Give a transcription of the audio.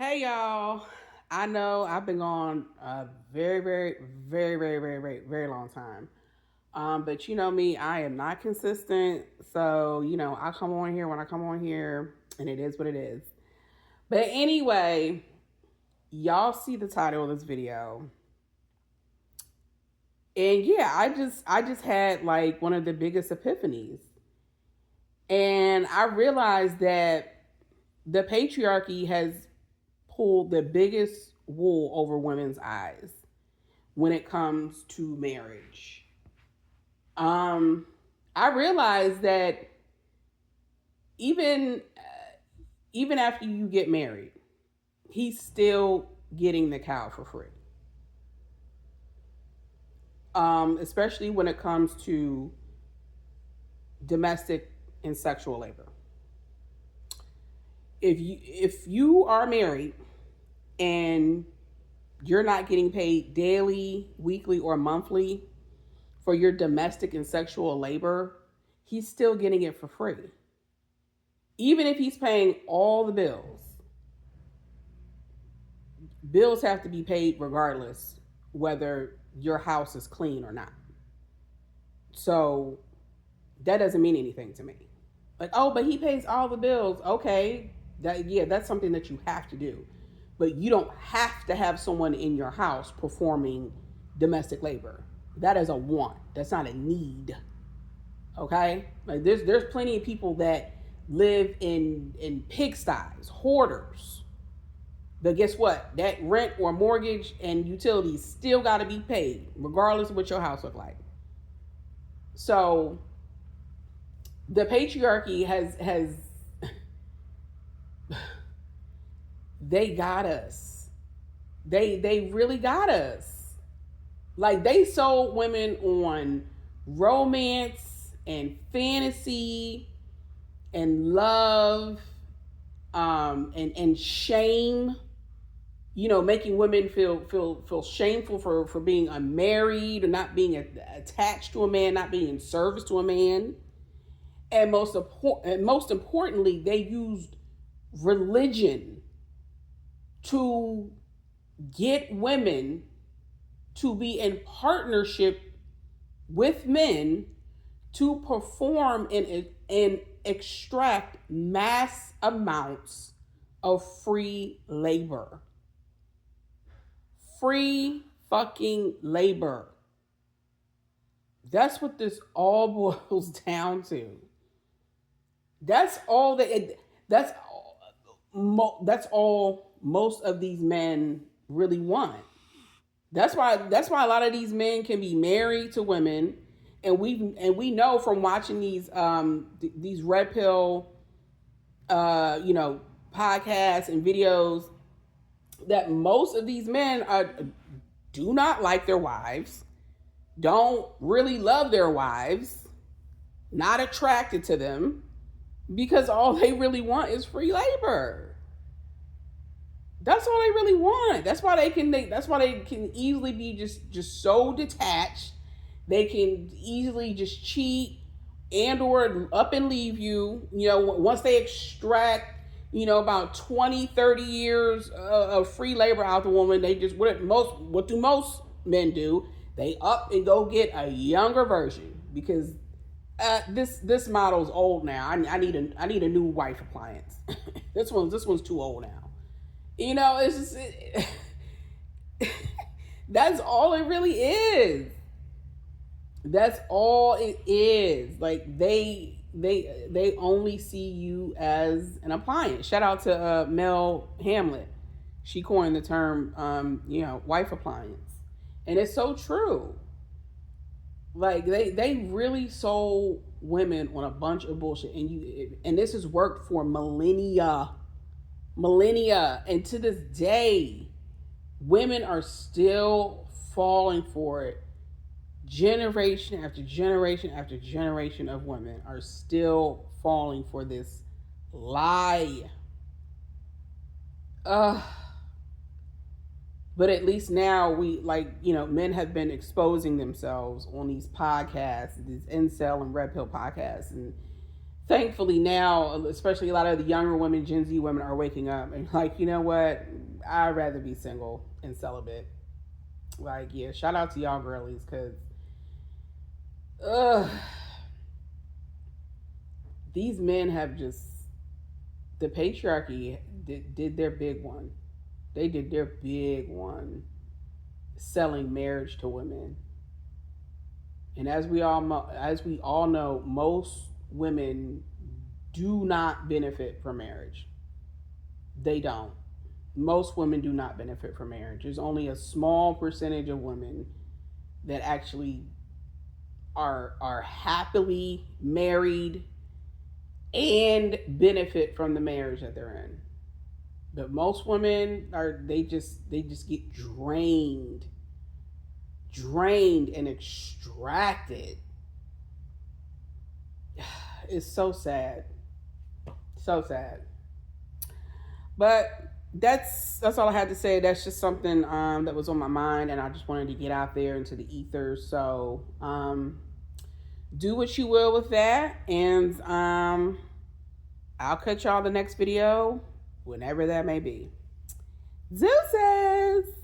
Hey y'all. I know I've been gone a very long time. But you know me, I am not consistent. So, I come on here when I come on here and it is what it is. But anyway, y'all see the title of this video. And yeah, I just had like one of the biggest epiphanies. And I realized that the patriarchy has pulled the biggest wool over women's eyes when it comes to marriage. Um, I realized that even even after you get married, he's still getting the cow for free. Especially when it comes to domestic and sexual labor. If you are married and you're not getting paid daily, weekly, or monthly for your domestic and sexual labor, he's still getting it for free. Even if he's paying all the bills have to be paid regardless whether your house is clean or not. So that doesn't mean anything to me. Like, oh, but he pays all the bills. Okay, that's something that you have to do. But you don't have to have someone in your house performing domestic labor. That is a want. That's not a need. Okay? Like there's plenty of people that live in pigsties, hoarders. But guess what? That rent or mortgage and utilities still got to be paid, regardless of what your house look like. So the patriarchy has they got us. They really got us. Like they sold women on romance and fantasy and love, and shame, making women feel shameful for being unmarried or not being attached to a man, not being in service to a man. And most importantly, they used religion to get women to be in partnership with men to perform and extract mass amounts of free labor. Free fucking labor. That's what this all boils down to. That's all that's all most of these men really want. That's why a lot of these men can be married to women, and we know from watching these red pill podcasts and videos that most of these men do not like their wives, don't really love their wives, not attracted to them, because all they really want is free labor. That's all they really want. That's why they can easily be just so detached. They can easily just cheat and or up and leave you. Once they extract about 20, 30 years of free labor out the woman, they just what do most men do? They up and go get a younger version because this model's old now. I need a new wife appliance. This one's too old now. It's just that's all it really is. That's all it is. Like they only see you as an appliance. Shout out to Mel Hamlet. She coined the term, wife appliance, and it's so true. Like they really sold women on a bunch of bullshit, and this has worked for millennia, and to this day, women are still falling for it. Generation after generation after generation of women are still falling for this lie. uh but at least now men have been exposing themselves on these podcasts, these incel and red pill podcasts, and thankfully now, especially a lot of the younger women, Gen Z women, are waking up and like, you know what? I'd rather be single and celibate. Like, yeah, shout out to y'all girlies, because ugh, these men have just, the patriarchy did their big one. They did their big one, selling marriage to women. And as we all know, most women do not benefit from marriage. They don't. Most women do not benefit from marriage. There's only a small percentage of women that actually are happily married and benefit from the marriage that they're in. But most women are, they just get drained and extracted. It's so sad. So sad. But that's all I had to say. That's just something that was on my mind, and I just wanted to get out there into the ether. So do what you will with that, and I'll catch y'all the next video, whenever that may be. Deuces!